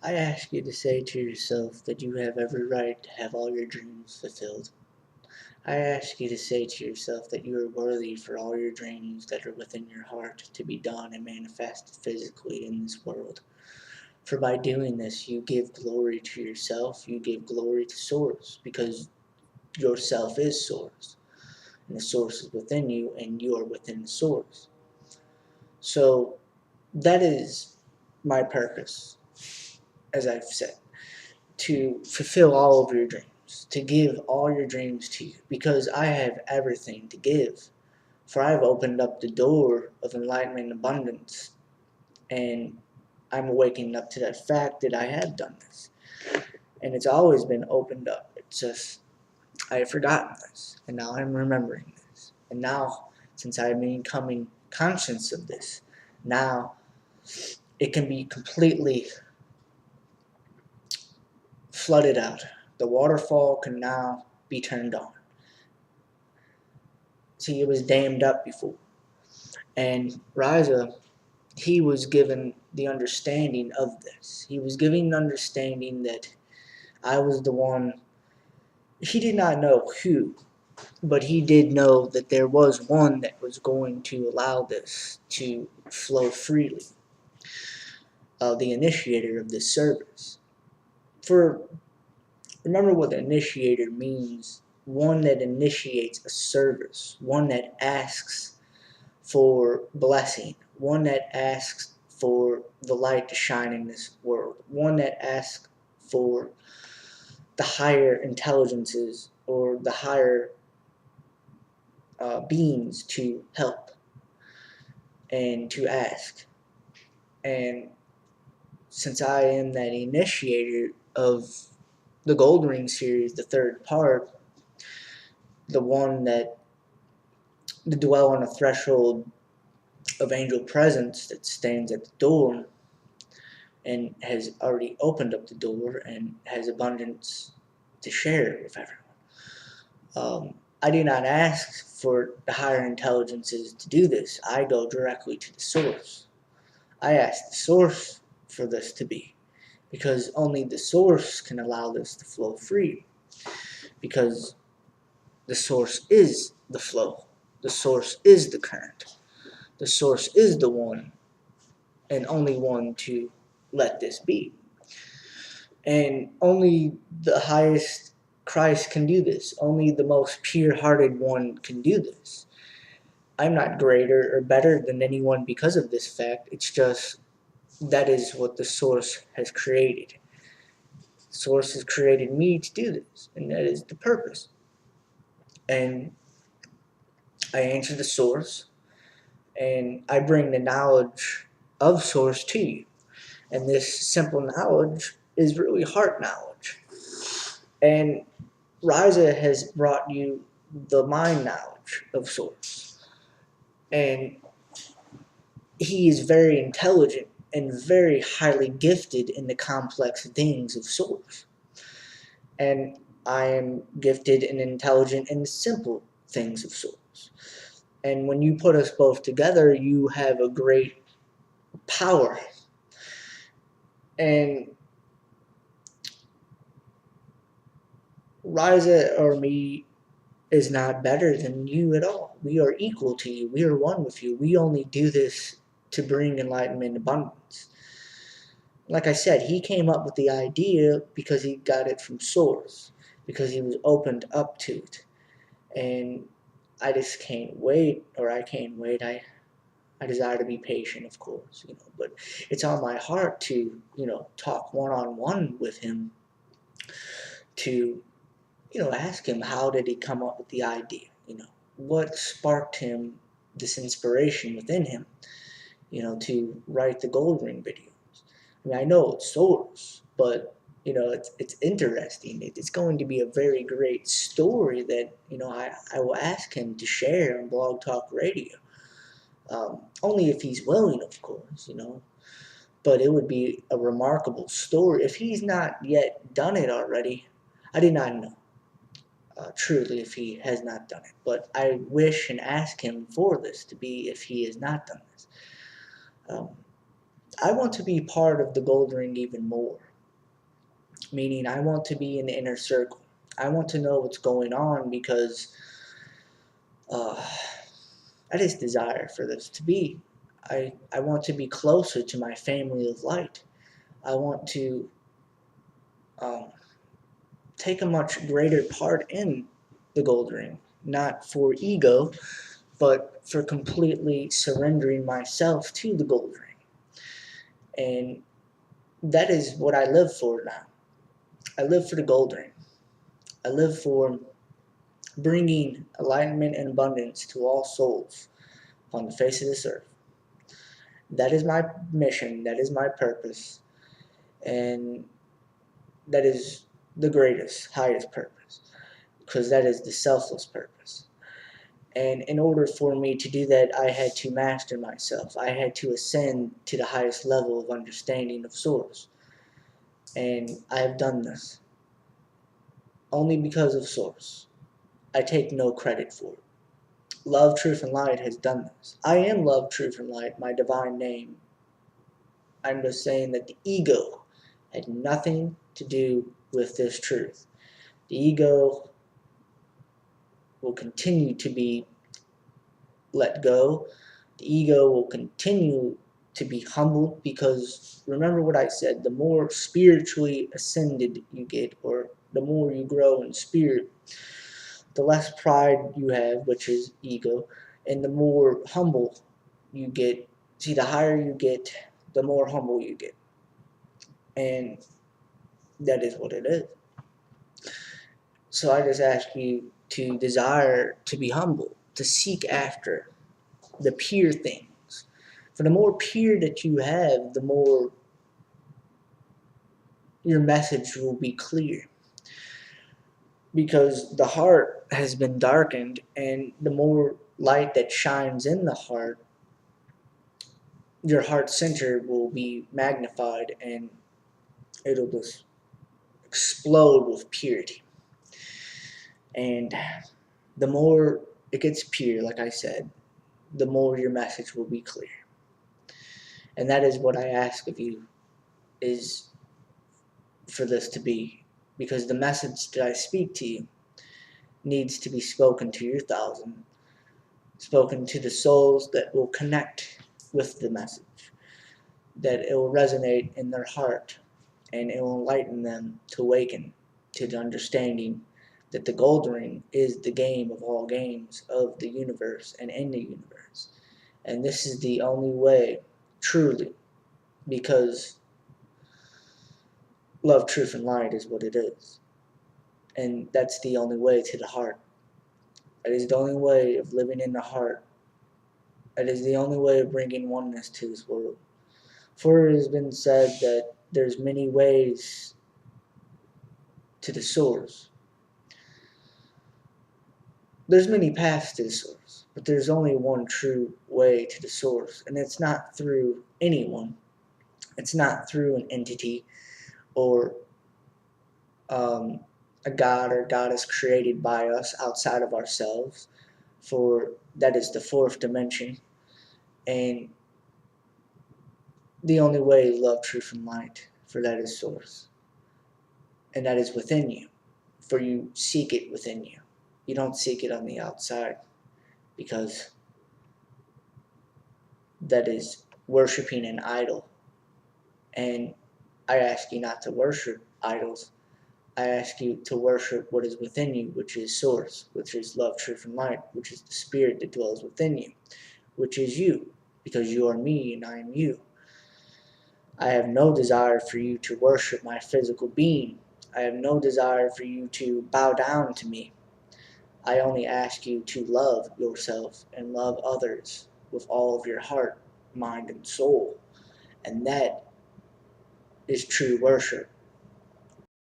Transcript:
I ask you to say to yourself that you have every right to have all your dreams fulfilled. I ask you to say to yourself that you are worthy for all your dreams that are within your heart to be done and manifested physically in this world. For by doing this, you give glory to yourself, you give glory to Source, because yourself is Source, and the Source is within you, and you are within the Source. So that is my purpose, as I've said, to fulfill all of your dreams, to give all your dreams to you, because I have everything to give. For I have opened up the door of enlightenment and abundance, and I'm awakening up to that fact that I have done this. And it's always been opened up. It's just, I have forgotten this, and now I'm remembering this. And now, since I'm becoming conscious of this, now it can be completely flooded out. The waterfall can now be turned on. See, it was dammed up before. And Riza, he was given the understanding of this. He was given the understanding that I was the one. He did not know who, but he did know that there was one that was going to allow this to flow freely, the initiator of this service. For remember what the initiator means: one that initiates a service, one that asks for blessing, one that asks for the light to shine in this world, one that asks for the higher intelligences or the higher beings to help and to ask. And since I am that initiator of the Gold Ring series, the third part, the one that the dwell on the threshold of angel presence that stands at the door and has already opened up the door and has abundance to share with everyone. I do not ask for the higher intelligences to do this. I go directly to the source. I ask the source for this to be, because only the source can allow this to flow free, because the source is the flow. The source is the current. The source is the one and only one to let this be. And only the highest Christ can do this. Only the most pure-hearted one can do this. I'm not greater or better than anyone because of this fact. It's just that is what the source has created. The source has created me to do this, and that is the purpose. And I answer the source, and I bring the knowledge of source to you. And this simple knowledge is really heart knowledge. And Riza has brought you the mind knowledge of source. And he is very intelligent and very highly gifted in the complex things of source. And I am gifted and intelligent in the simple things of source. And when you put us both together, you have a great power. And Riza or me is not better than you at all. We are equal to you. We are one with you. We only do this to bring enlightenment and abundance. Like I said, he came up with the idea because he got it from source, because he was opened up to it. And I just can't wait, or I can't wait. I desire to be patient, of course, but it's on my heart to, talk one-on-one with him, to, ask him how did he come up with the idea, what sparked him this inspiration within him, to write the Gold Ring videos. I mean, I know it's source, but it's interesting. It's going to be a very great story that I will ask him to share on Blog Talk Radio. Only if he's willing, of course, But it would be a remarkable story. If he's not yet done it already, I do not know, truly, if he has not done it. But I wish and ask him for this to be if he has not done this. I want to be part of the Gold Ring even more. meaning I want to be in the inner circle. I want to know what's going on because uh, I just desire for this to be. I want to be closer to my family of light. I want to um, take a much greater part in the gold ring, not for ego, but for completely surrendering myself to the gold ring. And that is what I live for now. I live for the gold ring. I live for bringing enlightenment and abundance to all souls on the face of this earth. That is my mission. That is my purpose. And that is the greatest, highest purpose. Because that is the selfless purpose. And in order for me to do that, I had to master myself. I had to ascend to the highest level of understanding of Source. And I have done this only because of Source. I take no credit for it. Love, Truth, and Light has done this. I am Love, Truth, and Light, my divine name. I'm just saying that the ego had nothing to do with this truth. The ego will continue to be let go. The ego will continue to be humbled because remember what I said, the more spiritually ascended you get, or the more you grow in spirit, the less pride you have, which is ego, and the more humble you get. See, the higher you get, the more humble you get. And that is what it is. So I just ask you to desire to be humble, to seek after the pure things. For the more pure that you have, the more your message will be clear. Because the heart has been darkened, and the more light that shines in the heart, your heart center will be magnified and it'll just explode with purity. And the more it gets pure, like I said, the more your message will be clear. And that is what I ask of you, is for this to be. Because the message that I speak to you needs to be spoken to your thousand, spoken to the souls that will connect with the message, that it will resonate in their heart, and it will enlighten them to awaken to the understanding that the gold ring is the game of all games of the universe and in the universe. And this is the only way, truly, because love, truth, and light is what it is. And that's the only way to the heart. That is the only way of living in the heart. That is the only way of bringing oneness to this world. For it has been said that there's many ways to the source. There's many paths to the source, but there's only one true way to the source, and it's not through anyone. It's not through an entity or a god or goddess created by us outside of ourselves, for that is the fourth dimension. And the only way is love, truth, and light, for that is source. And that is within you, for you seek it within you. You don't seek it on the outside, because that is worshiping an idol. And I ask you not to worship idols. I ask you to worship what is within you, which is source, which is love, truth, and light, which is the spirit that dwells within you, which is you, because you are me and I am you. I have no desire for you to worship my physical being. I have no desire for you to bow down to me. I only ask you to love yourself and love others with all of your heart, mind, and soul. And that is true worship.